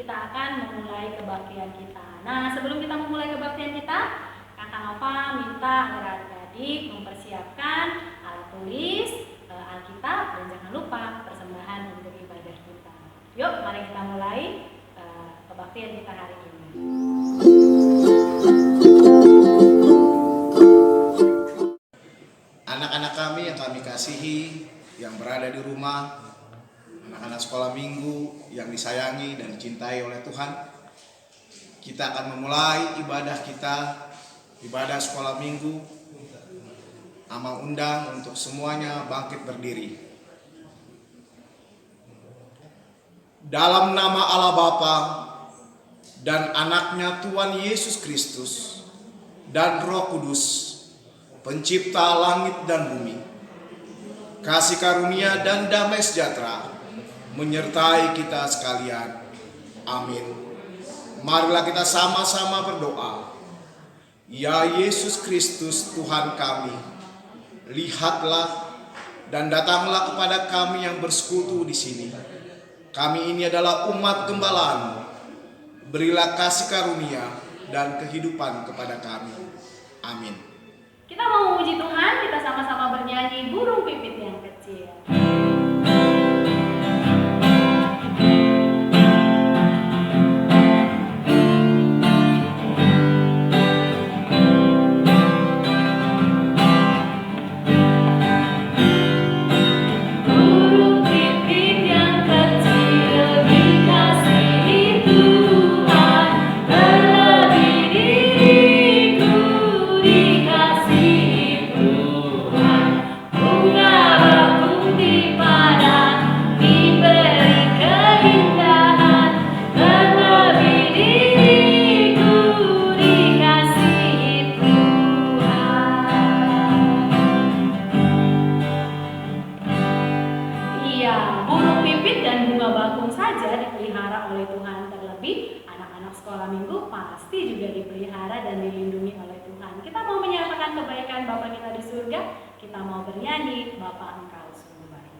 kita akan memulai kebaktian kita. Nah, sebelum kita memulai kebaktian kita, Kakak Nova minta agar adik-adik mempersiapkan alat tulis, Alkitab, dan jangan lupa persembahan untuk ibadah kita. Yuk, mari kita mulai kebaktian kita hari ini. Anak-anak kami yang kami kasihi, yang berada di rumah, anak-anak sekolah minggu yang disayangi dan dicintai oleh Tuhan, kita akan memulai ibadah kita, ibadah sekolah minggu. Amal undang untuk semuanya bangkit berdiri. Dalam nama Allah Bapa dan anaknya Tuhan Yesus Kristus dan Roh Kudus, pencipta langit dan bumi, kasih karunia dan damai sejahtera menyertai kita sekalian. Amin. Marilah kita sama-sama berdoa. Ya Yesus Kristus Tuhan kami, lihatlah dan datanglah kepada kami yang bersekutu di sini. Kami ini adalah umat gembala-Mu. Berilah kasih karunia dan kehidupan kepada kami. Amin. Kita mau memuji Tuhan, kita sama-sama bernyanyi burung pipit yang kecil. Sekolah minggu pasti juga dipelihara dan dilindungi oleh Tuhan. Kita mau menyatakan kebaikan Bapa kita di surga. Kita mau bernyanyi Bapa Engkau sungguh baik.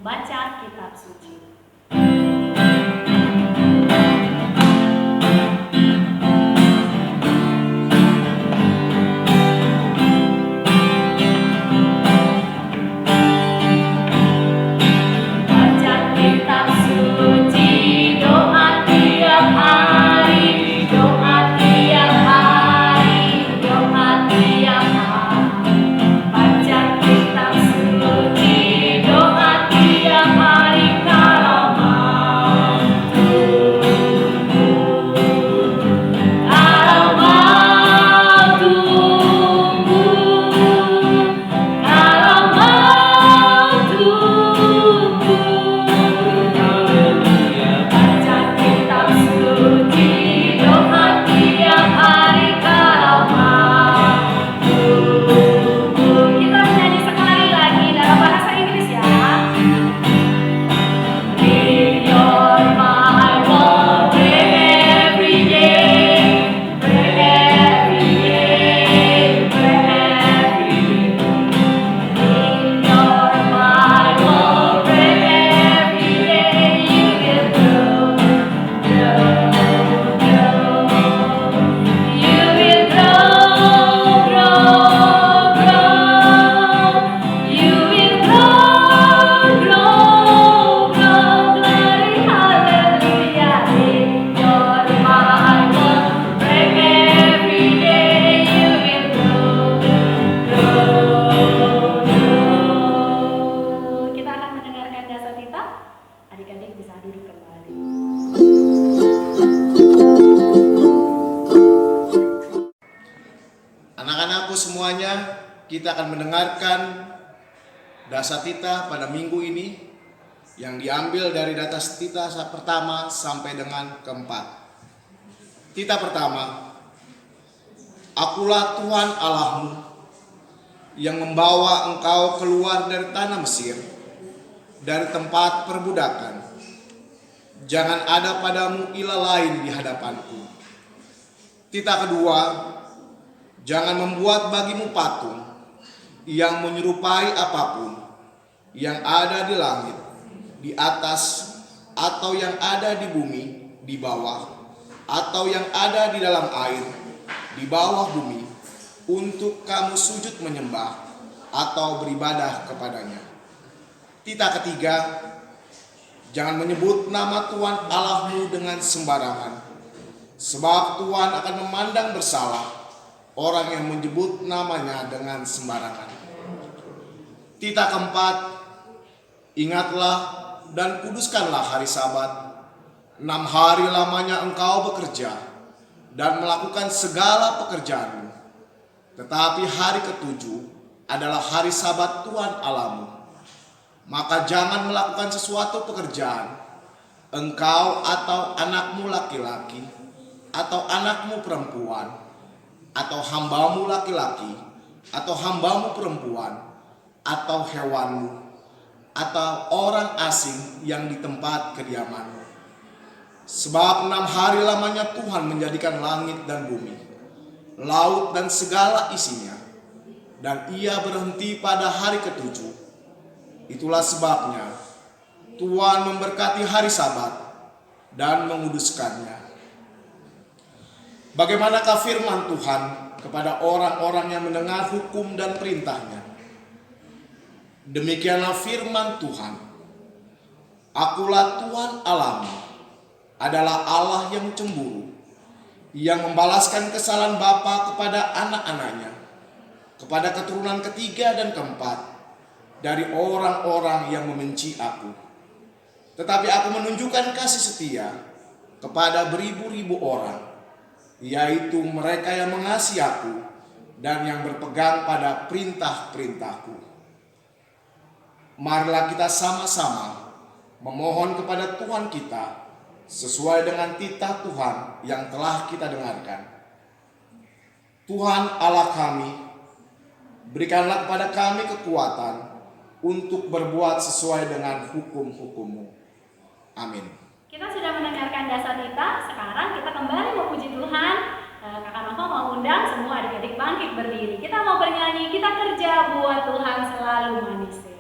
Baca kitab suci. kita akan mendengarkan dasatita pada minggu ini yang diambil dari dasatita pertama sampai dengan keempat. Tita pertama, Akulah Tuhan Allahmu yang membawa engkau keluar dari tanah Mesir, dari tempat perbudakan. Jangan ada padamu ilah lain di hadapanku. Tita kedua, jangan membuat bagimu patung yang menyerupai apapun yang ada di langit, di atas, atau yang ada di bumi, di bawah, atau yang ada di dalam air, di bawah bumi, untuk kamu sujud menyembah atau beribadah kepadanya. Tita ketiga, jangan menyebut nama Tuhan Allahmu dengan sembarangan, sebab Tuhan akan memandang bersalah orang yang menyebut namanya dengan sembarangan. Tita keempat, ingatlah dan kuduskanlah hari Sabat. 6 hari lamanya engkau bekerja dan melakukan segala pekerjaanmu. Tetapi hari ketujuh adalah hari Sabat Tuhan Allahmu. Maka jangan melakukan sesuatu pekerjaan, engkau atau anakmu laki-laki, atau anakmu perempuan, atau hambamu laki-laki, atau hambamu perempuan, atau hewanmu, atau orang asing yang di tempat kediamanmu. Sebab 6 hari lamanya Tuhan menjadikan langit dan bumi, laut dan segala isinya, dan ia berhenti pada hari ketujuh. Itulah sebabnya Tuhan memberkati hari Sabat dan menguduskannya. Bagaimanakah firman Tuhan kepada orang-orang yang mendengar hukum dan perintahnya? Demikianlah firman Tuhan. Akulah Tuhan Allahmu, adalah Allah yang cemburu, yang membalaskan kesalahan bapa kepada anak-anaknya, kepada keturunan ketiga dan keempat dari orang-orang yang membenci aku. Tetapi aku menunjukkan kasih setia kepada beribu-ribu orang, yaitu mereka yang mengasihi aku dan yang berpegang pada perintah-perintahku. Marilah kita sama-sama memohon kepada Tuhan kita sesuai dengan titah Tuhan yang telah kita dengarkan. Tuhan Allah kami, berikanlah kepada kami kekuatan untuk berbuat sesuai dengan hukum-hukum-Mu. Amin. Kita sudah mendengarkan dasatita, sekarang kita kembali memuji Tuhan. Kakak Nova mau undang semua adik-adik bangkit berdiri. Kita mau bernyanyi, kita kerja buat Tuhan selalu manis. Selalu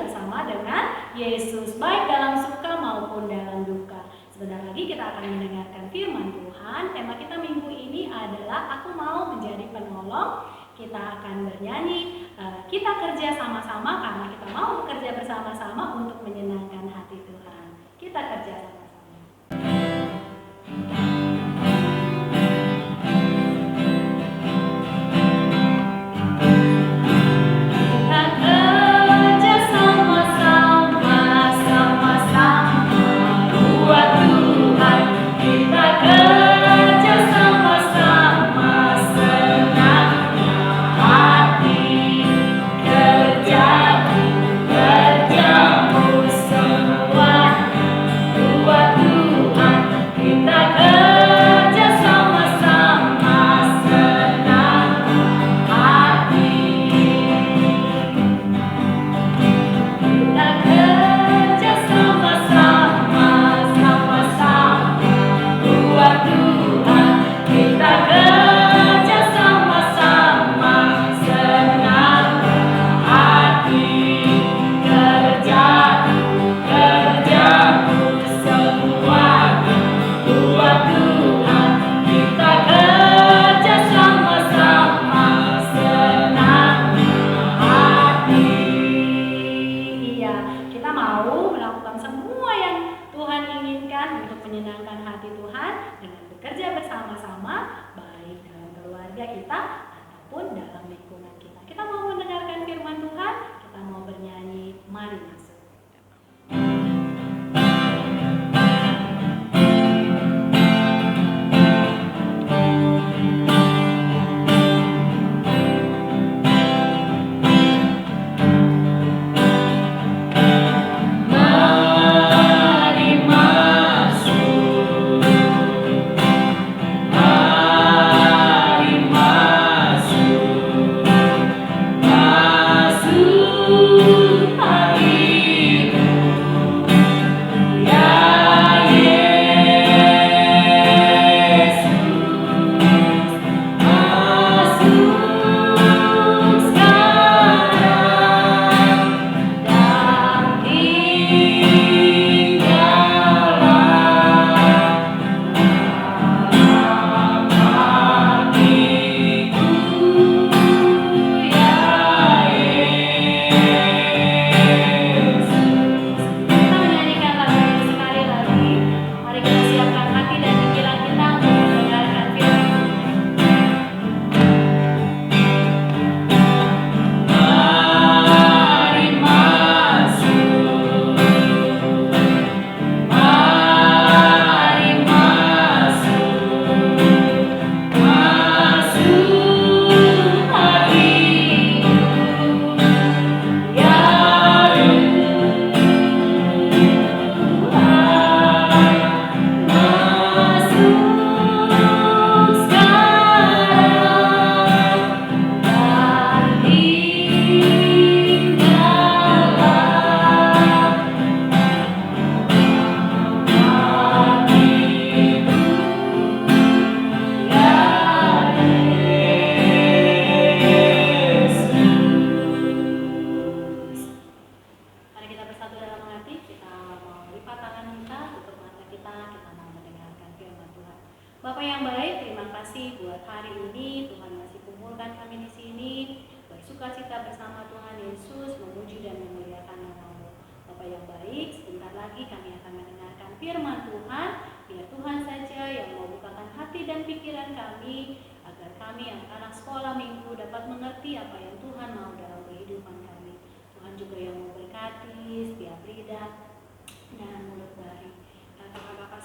bersama dengan Yesus, baik dalam suka maupun dalam duka. Sebentar lagi kita akan mendengarkan firman Tuhan. Tema kita minggu ini adalah Aku Mau Menjadi Penolong. Kita akan bernyanyi, kita kerja sama-sama karena kita mau bekerja bersama-sama untuk menyenangkan hati Tuhan. Kita kerja sama-sama.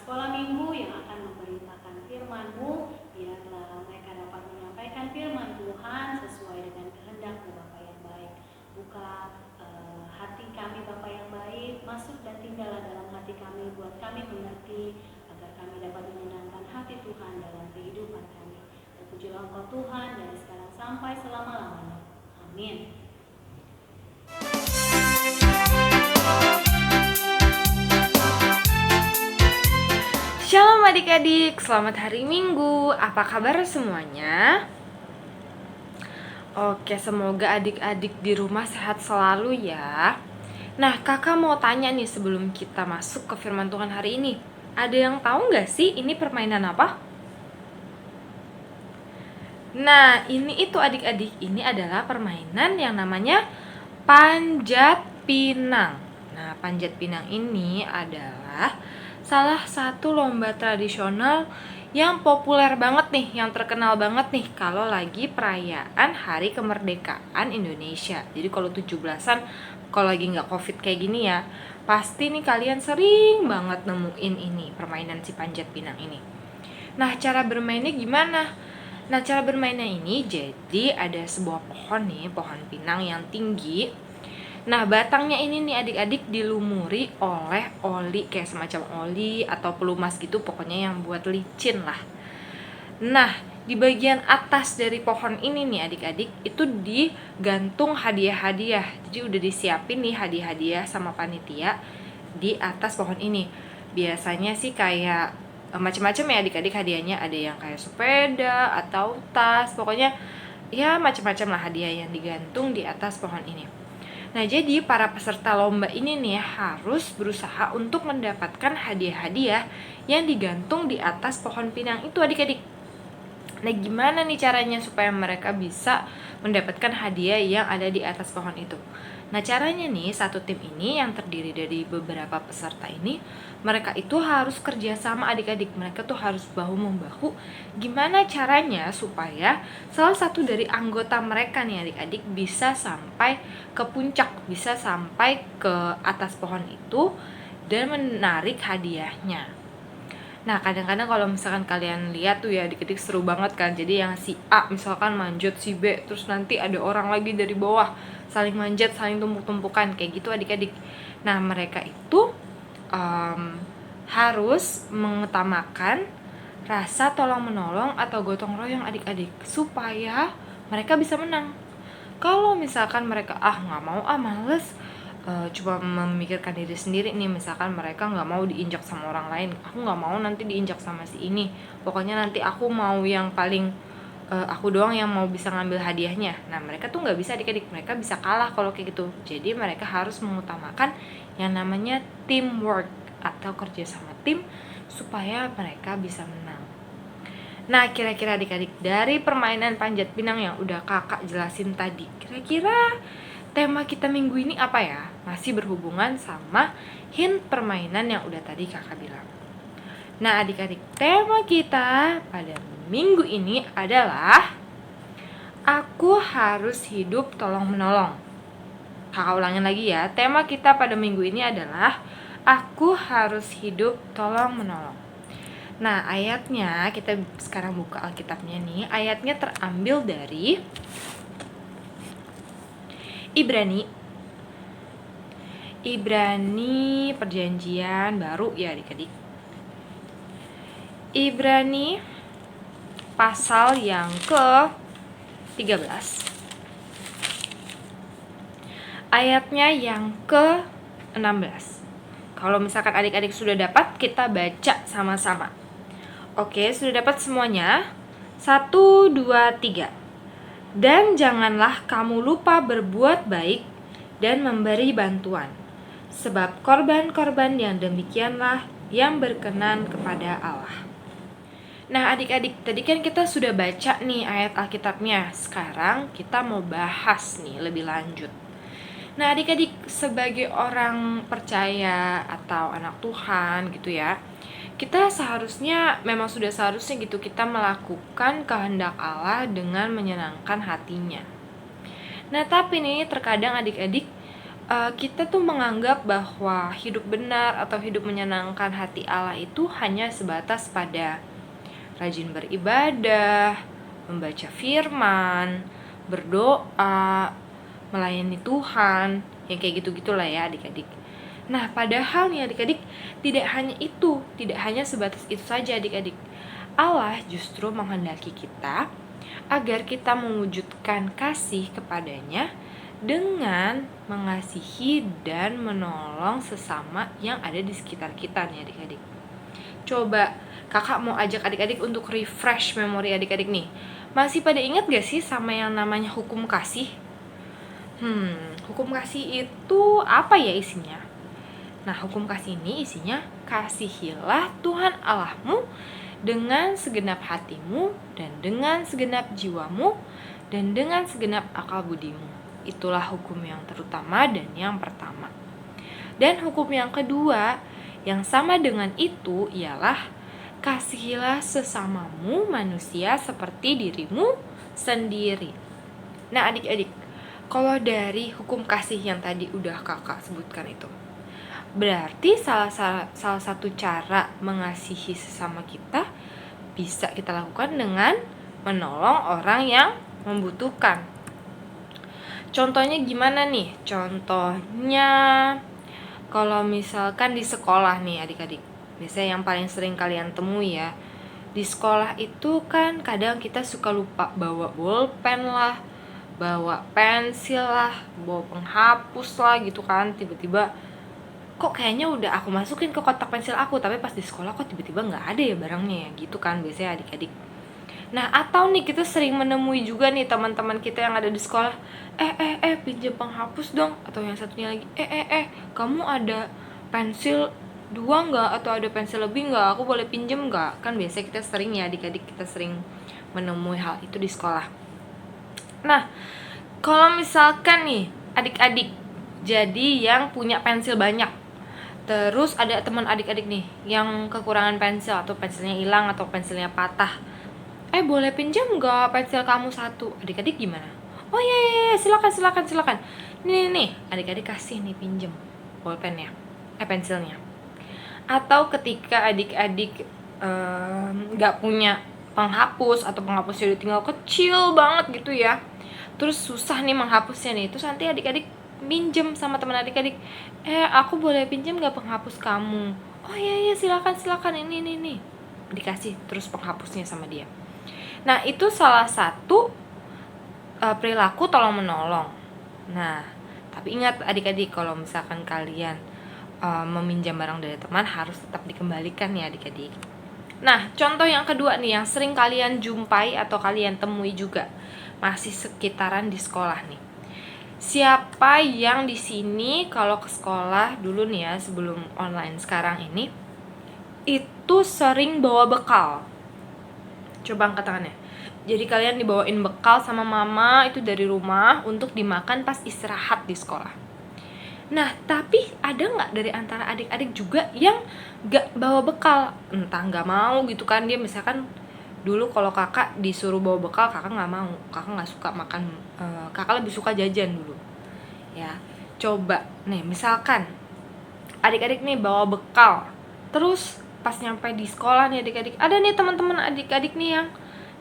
Sekolah minggu yang akan memberitakan firman-Mu, biarlah mereka dapat menyampaikan firman Tuhan sesuai dengan kehendak-Mu Bapa yang baik. Buka hati kami Bapa yang baik, masuk dan tinggallah dalam hati kami, buat kami mengerti, agar kami dapat menyenangkan hati Tuhan dalam kehidupan kami. Terpujilah Engkau Tuhan dari sekarang sampai selama-lamanya. Amin. Shalom adik-adik, selamat hari Minggu. Apa kabar semuanya? Oke, semoga adik-adik di rumah sehat selalu ya. Nah, kakak mau tanya nih sebelum kita masuk ke firman Tuhan hari ini. Ada yang tahu nggak sih ini permainan apa? Nah, ini itu adik-adik, ini adalah permainan yang namanya panjat pinang. Nah, panjat pinang ini adalah salah satu lomba tradisional yang populer banget nih, yang terkenal banget nih kalau lagi perayaan Hari Kemerdekaan Indonesia. Jadi kalau 17-an, kalau lagi nggak covid kayak gini ya, pasti nih kalian sering banget nemuin ini, permainan si panjat pinang ini. Nah, cara bermainnya gimana? Nah, cara bermainnya ini jadi ada sebuah pohon nih, pohon pinang yang tinggi. Nah, batangnya ini nih adik-adik dilumuri oleh oli, kayak semacam oli atau pelumas gitu, pokoknya yang buat licin lah. Nah, di bagian atas dari pohon ini nih adik-adik, itu digantung hadiah-hadiah. Jadi udah disiapin nih hadiah-hadiah sama panitia di atas pohon ini. Biasanya sih kayak macam-macam ya adik-adik hadiahnya, ada yang kayak sepeda atau tas, pokoknya ya macam-macam lah hadiah yang digantung di atas pohon ini. Nah, jadi para peserta lomba ini nih harus berusaha untuk mendapatkan hadiah-hadiah yang digantung di atas pohon pinang itu adik-adik. Nah, gimana nih caranya supaya mereka bisa mendapatkan hadiah yang ada di atas pohon itu? Nah, caranya nih, satu tim ini yang terdiri dari beberapa peserta ini, mereka itu harus kerja sama adik-adik. Mereka tuh harus bahu-membahu. Gimana caranya supaya salah satu dari anggota mereka nih adik-adik bisa sampai ke puncak, bisa sampai ke atas pohon itu dan menarik hadiahnya. Nah, kadang-kadang kalau misalkan kalian lihat tuh ya adik-adik seru banget kan. Jadi yang si A misalkan manjat si B, terus nanti ada orang lagi dari bawah saling manjat, saling tumpuk-tumpukan kayak gitu adik-adik. Nah, mereka itu harus mengutamakan rasa tolong-menolong atau gotong royong adik-adik supaya mereka bisa menang. Kalau misalkan mereka nggak mau, males, cuma memikirkan diri sendiri nih, misalkan mereka nggak mau diinjak sama orang lain, aku nggak mau nanti diinjak sama si ini, pokoknya nanti aku mau yang paling aku doang yang mau bisa ngambil hadiahnya. Nah, mereka tuh nggak bisa adik-adik, mereka bisa kalah kalau kayak gitu. Jadi mereka harus mengutamakan yang namanya teamwork atau kerja sama tim supaya mereka bisa menang. Nah, kira-kira adik-adik dari permainan panjat pinang yang udah kakak jelasin tadi, kira-kira tema kita minggu ini apa ya? Masih berhubungan sama hint permainan yang udah tadi kakak bilang. Nah, adik-adik, tema kita pada minggu ini adalah aku harus hidup tolong-menolong. Kakak ulangin lagi ya, tema kita pada minggu ini adalah aku harus hidup tolong-menolong. Nah, ayatnya, kita sekarang buka Alkitabnya nih. Ayatnya terambil dari Ibrani perjanjian baru ya adik-adik. Ibrani pasal yang ke-13. Ayatnya yang ke-16. Kalau misalkan adik-adik sudah dapat, kita baca sama-sama. Oke, sudah dapat semuanya? 1, 2, 3. Dan janganlah kamu lupa berbuat baik dan memberi bantuan, sebab korban-korban yang demikianlah yang berkenan kepada Allah. Nah, adik-adik, tadi kan kita sudah baca nih ayat Alkitabnya. Sekarang kita mau bahas nih lebih lanjut. Nah, adik-adik, sebagai orang percaya atau anak Tuhan gitu ya, kita seharusnya, memang sudah seharusnya gitu, kita melakukan kehendak Allah dengan menyenangkan hatinya. Nah, tapi nih terkadang adik-adik, kita tuh menganggap bahwa hidup benar atau hidup menyenangkan hati Allah itu hanya sebatas pada rajin beribadah, membaca firman, berdoa, melayani Tuhan, yang kayak gitu-gitulah ya adik-adik. Nah, padahal nih adik-adik, tidak hanya itu, tidak hanya sebatas itu saja adik-adik. Allah justru menghendaki kita agar kita mewujudkan kasih kepadanya dengan mengasihi dan menolong sesama yang ada di sekitar kita nih adik-adik. Coba kakak mau ajak adik-adik untuk refresh memori adik-adik nih. Masih pada ingat gak sih sama yang namanya hukum kasih? Hukum kasih itu apa ya isinya? Nah, hukum kasih ini isinya, kasihilah Tuhan Allahmu dengan segenap hatimu dan dengan segenap jiwamu dan dengan segenap akal budimu. Itulah hukum yang terutama dan yang pertama. Dan hukum yang kedua yang sama dengan itu ialah kasihilah sesamamu manusia seperti dirimu sendiri. Nah, adik-adik, kalau dari hukum kasih yang tadi udah kakak sebutkan itu, berarti salah satu cara mengasihi sesama kita bisa kita lakukan dengan menolong orang yang membutuhkan. Contohnya gimana nih? Contohnya kalau misalkan di sekolah nih adik-adik, biasanya yang paling sering kalian temui ya, di sekolah itu kan kadang kita suka lupa bawa bolpen lah, bawa pensil lah, bawa penghapus lah gitu kan. Tiba-tiba kok kayaknya udah aku masukin ke kotak pensil aku, tapi pas di sekolah kok tiba-tiba nggak ada ya barangnya ya, gitu kan biasanya adik-adik. Nah, atau nih kita sering menemui juga nih teman-teman kita yang ada di sekolah, pinjam penghapus dong, atau yang satunya lagi, kamu ada pensil 2 nggak, atau ada pensil lebih nggak, aku boleh pinjem nggak? Kan biasanya kita sering ya adik-adik, kita sering menemui hal itu di sekolah. Nah, kalau misalkan nih adik-adik jadi yang punya pensil banyak, terus ada teman adik-adik nih yang kekurangan pensil, atau pensilnya hilang atau pensilnya patah, boleh pinjam nggak pensil kamu 1? Adik-adik gimana? Oh iya, silakan. Nih, adik-adik kasih nih, pinjem bolpennya, pensilnya. Atau ketika adik-adik nggak punya penghapus, atau penghapusnya udah tinggal kecil banget gitu ya, terus susah nih menghapusnya nih, terus nanti adik-adik minjem sama teman adik-adik, aku boleh pinjam nggak penghapus kamu? Oh iya, silakan, ini dikasih terus penghapusnya sama dia. Nah, itu salah satu perilaku tolong menolong. Nah, tapi ingat adik-adik, kalau misalkan kalian meminjam barang dari teman, harus tetap dikembalikan ya adik-adik. Nah, contoh yang kedua nih yang sering kalian jumpai atau kalian temui juga, masih sekitaran di sekolah nih. Siapa yang di sini kalau ke sekolah dulu nih ya, sebelum online sekarang ini, itu sering bawa bekal? Coba angkat tangannya. Jadi kalian dibawain bekal sama mama itu dari rumah untuk dimakan pas istirahat di sekolah. Nah, tapi ada nggak dari antara adik-adik juga yang nggak bawa bekal? Entah nggak mau gitu kan, dia misalkan dulu kalau kakak disuruh bawa bekal, kakak nggak mau, kakak nggak suka makan, kakak lebih suka jajan dulu. Ya, coba nih misalkan adik-adik nih bawa bekal, terus pas nyampe di sekolah nih adik-adik, ada nih teman-teman adik-adik nih yang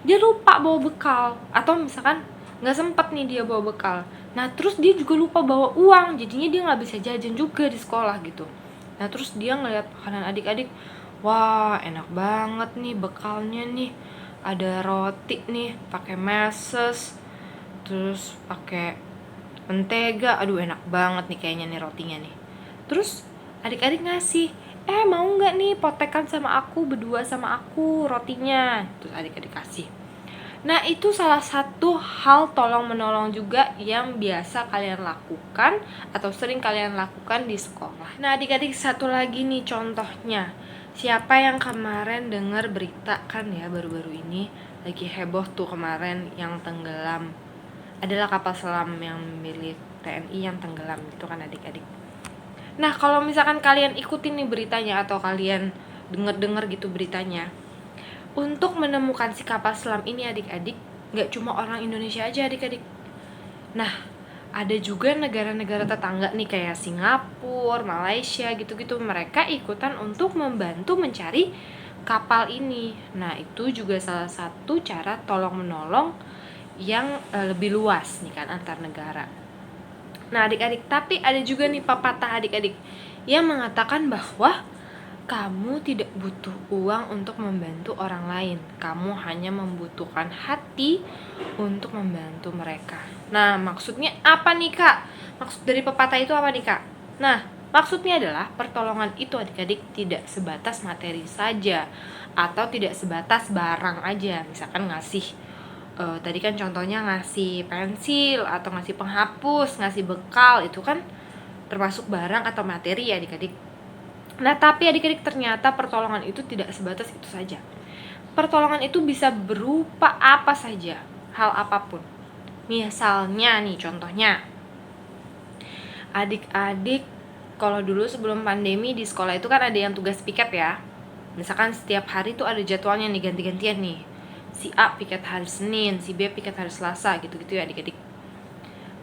dia lupa bawa bekal, atau misalkan nggak sempat nih dia bawa bekal. Nah, terus dia juga lupa bawa uang, jadinya dia nggak bisa jajan juga di sekolah gitu. Nah, terus dia ngeliat makanan adik-adik, wah enak banget nih bekalnya nih, ada roti nih pakai meses, terus pakai mentega, aduh enak banget nih kayaknya nih rotinya nih. Terus adik-adik ngasih, mau nggak nih potekan sama aku, berdua sama aku rotinya? Terus adik-adik kasih. Nah, itu salah satu hal tolong menolong juga yang biasa kalian lakukan atau sering kalian lakukan di sekolah. Nah, adik-adik, satu lagi nih contohnya. Siapa yang kemarin dengar berita kan ya, baru-baru ini lagi heboh tuh kemarin yang tenggelam. Adalah kapal selam yang milik TNI yang tenggelam gitu kan adik-adik. Nah, kalau misalkan kalian ikutin nih beritanya atau kalian denger gitu beritanya, untuk menemukan si kapal selam ini adik-adik, gak cuma orang Indonesia aja adik-adik. Nah, ada juga negara-negara tetangga nih kayak Singapura, Malaysia gitu-gitu, mereka ikutan untuk membantu mencari kapal ini. Nah, itu juga salah satu cara tolong menolong yang lebih luas nih kan antar negara. Nah, adik-adik, tapi ada juga nih pepatah adik-adik yang mengatakan bahwa kamu tidak butuh uang untuk membantu orang lain. Kamu hanya membutuhkan hati untuk membantu mereka. Nah, maksudnya apa nih, Kak? Maksud dari pepatah itu apa nih, Kak? Nah, maksudnya adalah pertolongan itu adik-adik tidak sebatas materi saja, atau tidak sebatas barang aja. Misalkan ngasih tadi kan contohnya ngasih pensil atau ngasih penghapus, ngasih bekal, itu kan termasuk barang atau materi ya adik-adik. Nah, tapi adik-adik ternyata pertolongan itu tidak sebatas itu saja. Pertolongan itu bisa berupa apa saja, hal apapun. Misalnya nih contohnya, adik-adik kalau dulu sebelum pandemi di sekolah itu kan ada yang tugas piket ya. Misalkan setiap hari tuh ada jadwalnya nih, ganti-gantian nih. Si A piket hari Senin, si B piket hari Selasa, gitu-gitu ya adik-adik.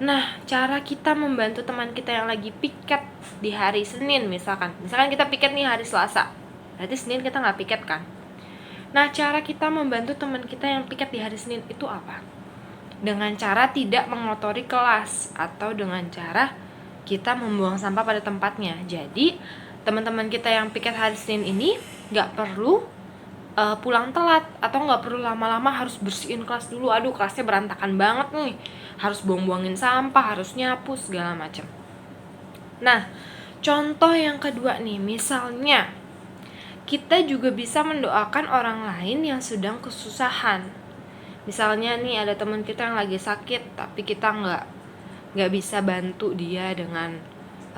Nah, cara kita membantu teman kita yang lagi piket di hari Senin misalkan kita piket nih hari Selasa, berarti Senin kita nggak piket kan. Nah, cara kita membantu teman kita yang piket di hari Senin itu apa? Dengan cara tidak mengotori kelas, atau dengan cara kita membuang sampah pada tempatnya. Jadi, teman-teman kita yang piket hari Senin ini nggak perlu pulang telat, atau nggak perlu lama-lama harus bersihin kelas dulu. Aduh, kelasnya berantakan banget nih, harus buang-buangin sampah, harus nyapu segala macam. Nah, contoh yang kedua nih, misalnya kita juga bisa mendoakan orang lain yang sedang kesusahan. Misalnya nih ada teman kita yang lagi sakit, tapi kita nggak bisa bantu dia dengan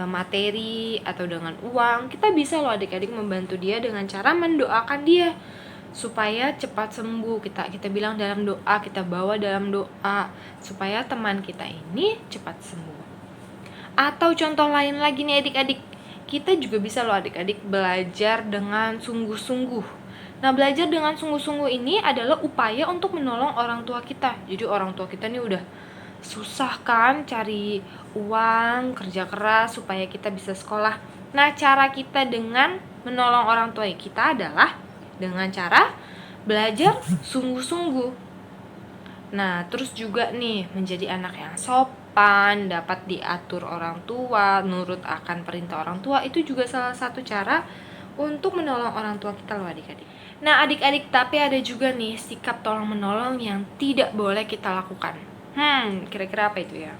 materi atau dengan uang. Kita bisa loh adik-adik membantu dia dengan cara mendoakan dia supaya cepat sembuh. Kita bilang dalam doa, kita bawa dalam doa supaya teman kita ini cepat sembuh. Atau contoh lain lagi nih adik-adik, kita juga bisa loh adik-adik belajar dengan sungguh-sungguh. Nah, belajar dengan sungguh-sungguh ini adalah upaya untuk menolong orang tua kita. Jadi orang tua kita nih udah susah kan cari uang, kerja keras supaya kita bisa sekolah. Nah, cara kita dengan menolong orang tua kita adalah dengan cara belajar sungguh-sungguh. Nah, terus juga nih menjadi anak yang sopan, dapat diatur orang tua, nurut akan perintah orang tua, itu juga salah satu cara untuk menolong orang tua kita loh adik-adik. Nah, adik-adik, tapi ada juga nih sikap tolong menolong yang tidak boleh kita lakukan. Kira-kira apa itu ya?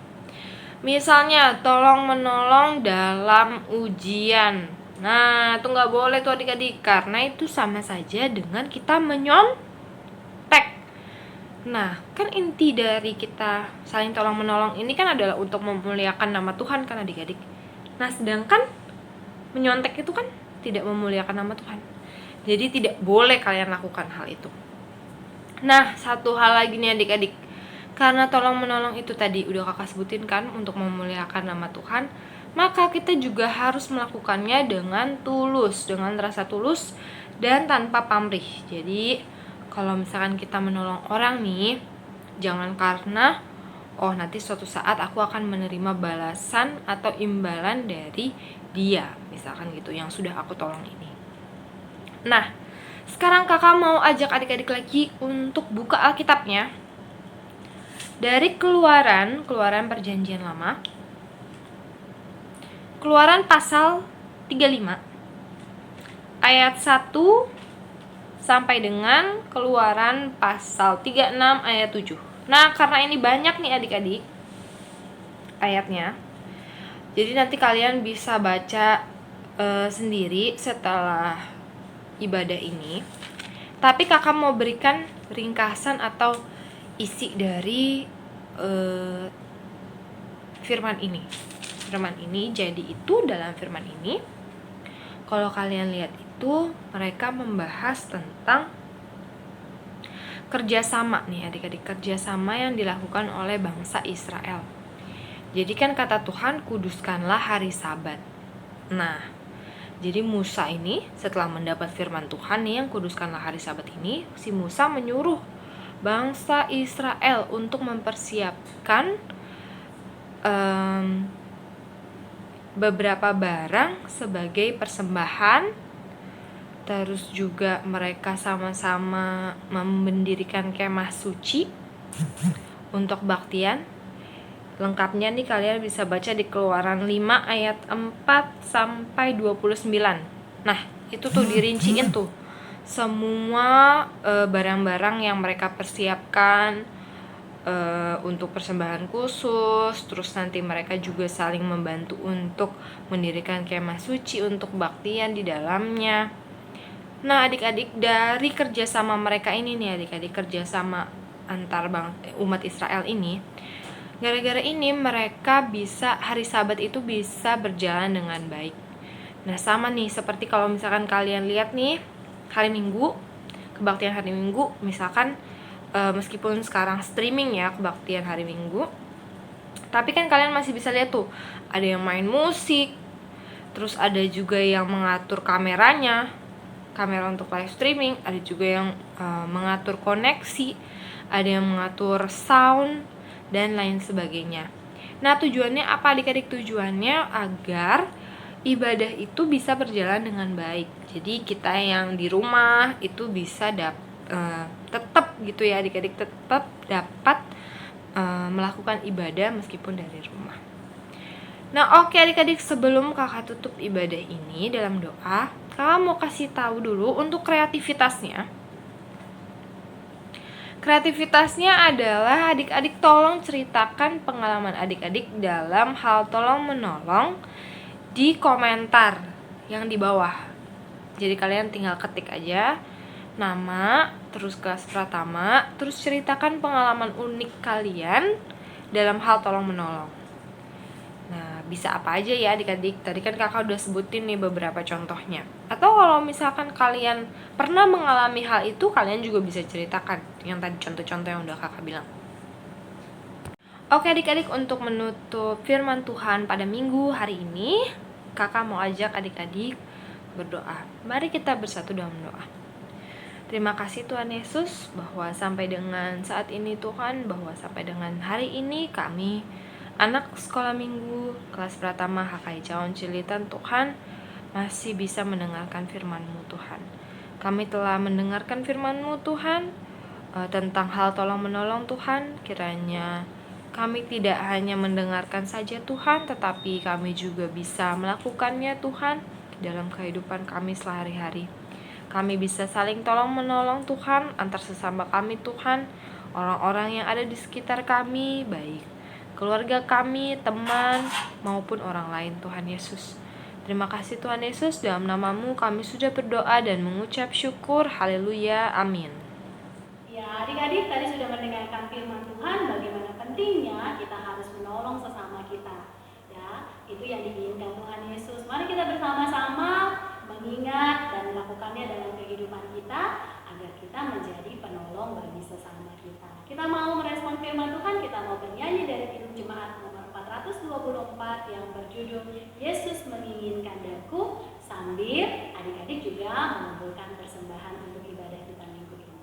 Misalnya tolong menolong dalam ujian. Nah, itu nggak boleh tuh adik-adik, karena itu sama saja dengan kita menyontek. Nah, kan inti dari kita saling tolong menolong ini kan adalah untuk memuliakan nama Tuhan kan adik-adik. Nah, sedangkan menyontek itu kan tidak memuliakan nama Tuhan. Jadi tidak boleh kalian lakukan hal itu. Nah, satu hal lagi nih adik-adik, karena tolong menolong itu tadi udah kakak sebutin kan untuk memuliakan nama Tuhan, maka kita juga harus melakukannya dengan tulus, dengan rasa tulus dan tanpa pamrih. Jadi kalau misalkan kita menolong orang nih, jangan karena nanti suatu saat aku akan menerima balasan atau imbalan dari dia, misalkan gitu, yang sudah aku tolong ini. Nah, sekarang kakak mau ajak adik-adik lagi untuk buka Alkitabnya dari Keluaran Perjanjian Lama, Keluaran pasal 35 ayat 1 sampai dengan Keluaran pasal 36 ayat 7. Nah, karena ini banyak nih adik-adik ayatnya, jadi nanti kalian bisa baca sendiri setelah ibadah ini. Tapi kakak mau berikan ringkasan atau isi dari firman ini. Jadi itu dalam firman ini, kalau kalian lihat itu mereka membahas tentang kerjasama nih adik-adik, kerjasama yang dilakukan oleh bangsa Israel. Jadi kan kata Tuhan, kuduskanlah hari Sabat. Nah, jadi Musa ini setelah mendapat firman Tuhan nih yang kuduskanlah hari Sabat ini, si Musa menyuruh bangsa Israel untuk mempersiapkan beberapa barang sebagai persembahan. Terus juga mereka sama-sama mendirikan kemah suci untuk baktian. Lengkapnya nih kalian bisa baca di Keluaran 5 ayat 4 sampai 29. Nah, itu tuh dirinciin tuh semua barang-barang yang mereka persiapkan untuk persembahan khusus. Terus nanti mereka juga saling membantu untuk mendirikan kemah suci untuk baktian di dalamnya. Nah, adik-adik, dari kerjasama mereka ini nih adik-adik, kerjasama antar umat Israel ini, gara-gara ini mereka bisa hari Sabat itu bisa berjalan dengan baik. Nah sama nih seperti kalau misalkan kalian lihat nih hari Minggu, kebaktian hari Minggu, misalkan meskipun sekarang streaming ya kebaktian hari Minggu, tapi kan kalian masih bisa lihat tuh ada yang main musik, terus ada juga yang mengatur kamera untuk live streaming, ada juga yang mengatur koneksi, ada yang mengatur sound dan lain sebagainya. Nah tujuannya apa adik-adik? Tujuannya agar ibadah itu bisa berjalan dengan baik. Jadi kita yang di rumah itu bisa tetap gitu ya adik-adik, tetap dapat melakukan ibadah meskipun dari rumah. Nah oke adik-adik, sebelum kakak tutup ibadah ini dalam doa, kakak mau kasih tahu dulu untuk kreativitasnya. Kreativitasnya adalah adik-adik tolong ceritakan pengalaman adik-adik dalam hal tolong menolong di komentar yang di bawah. Jadi kalian tinggal ketik aja nama, terus kelas Pratama, terus ceritakan pengalaman unik kalian dalam hal tolong menolong. Nah, bisa apa aja ya adik-adik? Tadi kan kakak udah sebutin nih beberapa contohnya. Atau kalau misalkan kalian pernah mengalami hal itu, kalian juga bisa ceritakan yang tadi contoh-contoh yang udah kakak bilang. Oke adik-adik, untuk menutup firman Tuhan pada minggu hari ini, kakak mau ajak adik-adik berdoa. Mari kita bersatu dalam doa. Terima kasih Tuhan Yesus bahwa sampai dengan saat ini Tuhan, bahwa sampai dengan hari ini kami anak sekolah minggu kelas Pratama HKI Caon Cilitan Tuhan masih bisa mendengarkan firman-Mu Tuhan. Kami telah mendengarkan firman-Mu Tuhan tentang hal tolong menolong Tuhan. Kiranya kami tidak hanya mendengarkan saja Tuhan, tetapi kami juga bisa melakukannya Tuhan dalam kehidupan kami sehari-hari. Kami bisa saling tolong menolong Tuhan antar sesama kami Tuhan, orang-orang yang ada di sekitar kami, baik keluarga kami, teman, maupun orang lain Tuhan Yesus. Terima kasih Tuhan Yesus, dalam nama-Mu kami sudah berdoa dan mengucap syukur. Haleluya, amin. Ya adik-adik tadi sudah mendengarkan firman Tuhan bagaimana pentingnya kita harus menolong sesama kita. Ya, itu yang diinginkan Tuhan Yesus. Mari kita bersama-sama mengingat dan melakukannya dalam kehidupan kita agar kita menjadi penolong bagi sesama kita. Kita mau merespon firman Tuhan, kita mau bernyanyi dari Kidung Jemaat nomor 424 yang berjudul Yesus Menginginkan Daku, sambil adik-adik juga mengumpulkan persembahan untuk ibadah kita minggu ini.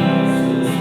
Yesus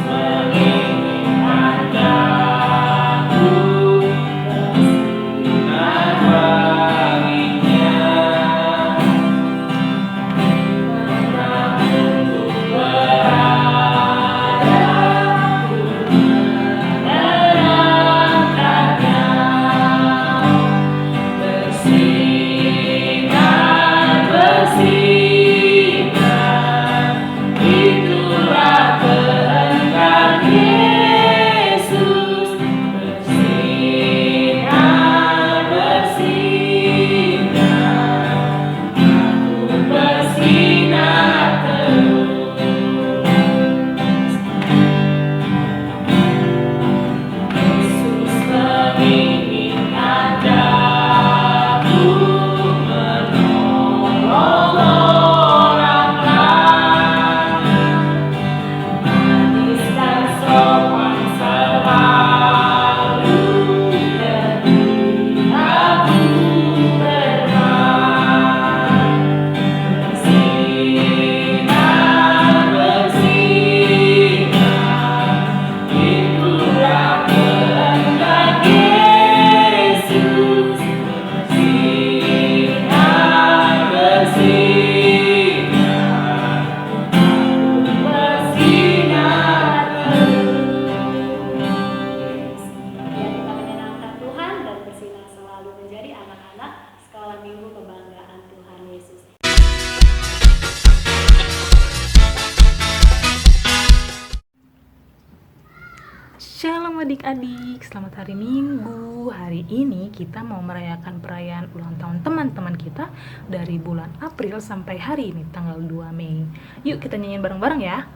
adik-adik, selamat hari Minggu. Hari ini kita mau merayakan perayaan ulang tahun teman-teman kita dari bulan April sampai hari ini tanggal 2 Mei. Yuk kita nyanyiin bareng-bareng ya.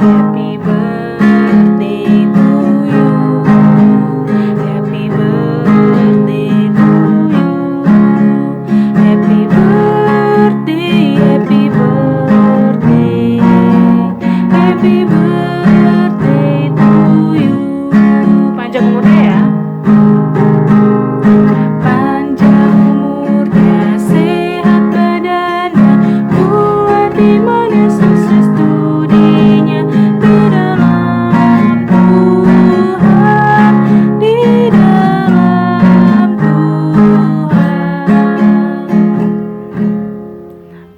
Happy birthday to you. Happy birthday to you. Happy birthday, happy birthday. Happy birthday to you. Panjang umurnya ya. Panjang umurnya, sehat badannya, kuat imannya, sukses studinya, di dalam Tuhan, di dalam Tuhan.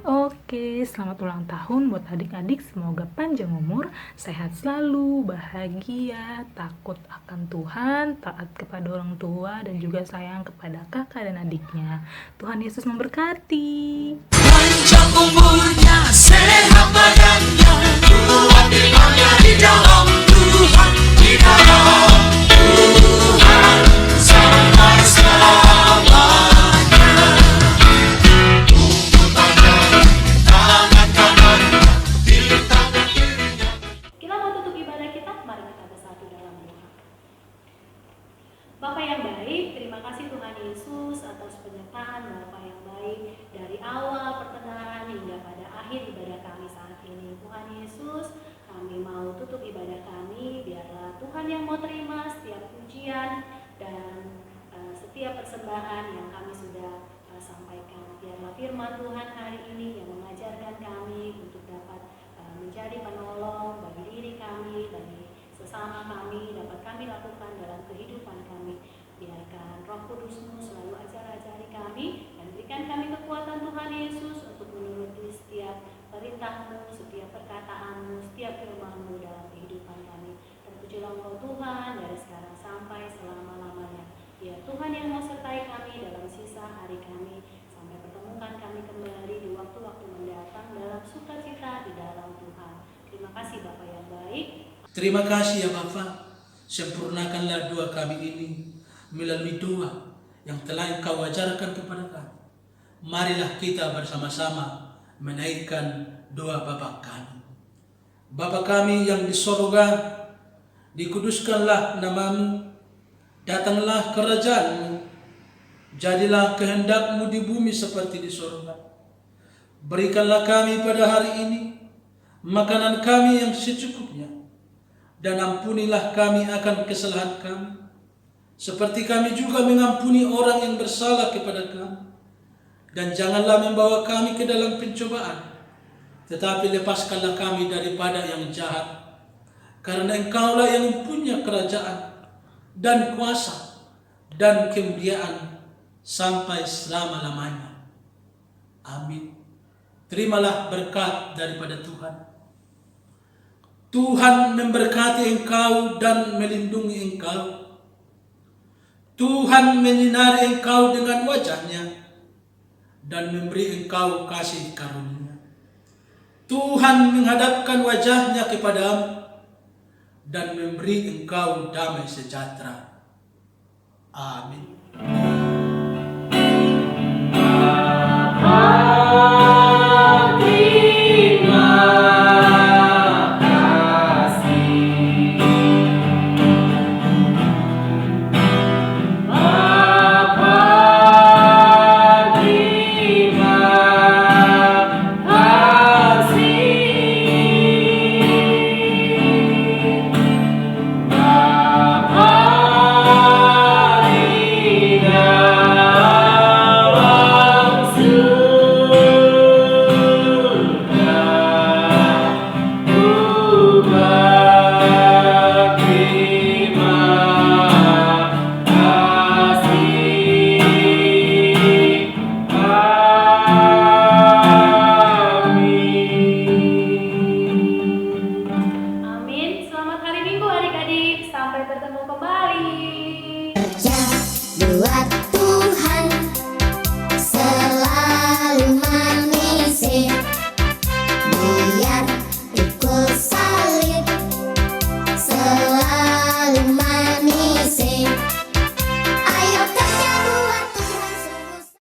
Oke, selamat ulang tahun buat adik-adik. Semoga panjang umur, sehat selalu, bahagia, takut akan Tuhan, taat kepada orang tua, dan juga sayang kepada kakak dan adiknya. Tuhan Yesus memberkati. Panjang umurnya, sehat badannya, kuat imannya, di dalam Tuhan, di dalam Tuhan, sampai selamanya. Umur panjang, tangan kanannya, di tangan kirinya. Kita mau tutup ibadah kita, mari kita bersatu dalam doa. Bapa yang baik, terima kasih Tuhan Yesus atas penyertaan Bapa yang baik dari awal pertengahan hingga pada akhir ibadah kami saat ini. Tuhan Yesus, kami mau tutup ibadah kami, biarlah Tuhan yang mau terima setiap pujian dan setiap persembahan yang kami sudah sampaikan. Biarlah firman Tuhan hari ini yang mengajarkan kami untuk dapat menjadi penolong bagi diri kami, bagi sesama kami, dapat kami lakukan dalam kehidupan kami. Biarkan Roh Kudus-Mu selalu ajar-ajari kami dan berikan kami kekuatan Tuhan Yesus untuk menuruti setiap perintah-Mu, setiap perkataan-Mu, setiap firman-Mu dalam kehidupan kami. Terpujilah Engkau Tuhan dari sekarang sampai selama-lamanya. Biar Tuhan yang mau sertai kami dalam sisa hari kami, sampai pertemukan kami kembali di waktu-waktu mendatang dalam sukacita di dalam Tuhan. Terima kasih Bapa yang baik. Terima kasih ya Bapa, sempurnakanlah doa kami ini melalui doa yang telah Engkau ajarkan kepada kami. Marilah kita bersama-sama menaikkan doa Bapa kami. Bapa kami yang di sorga, dikuduskanlah nama-Mu, datanglah kerajaan-Mu, jadilah kehendak-Mu di bumi seperti di sorga. Berikanlah kami pada hari ini makanan kami yang secukupnya, dan ampunilah kami akan kesalahan kami, seperti kami juga mengampuni orang yang bersalah kepada kami. Dan janganlah membawa kami ke dalam pencobaan, tetapi lepaskanlah kami daripada yang jahat. Karena Engkaulah yang punya kerajaan dan kuasa dan kemuliaan sampai selama-lamanya. Amin. Terimalah berkat daripada Tuhan. Tuhan memberkati engkau dan melindungi engkau. Tuhan menyinari engkau dengan wajah-Nya dan memberi engkau kasih karunia. Tuhan menghadapkan wajah-Nya kepadamu dan memberi engkau damai sejahtera. Amin.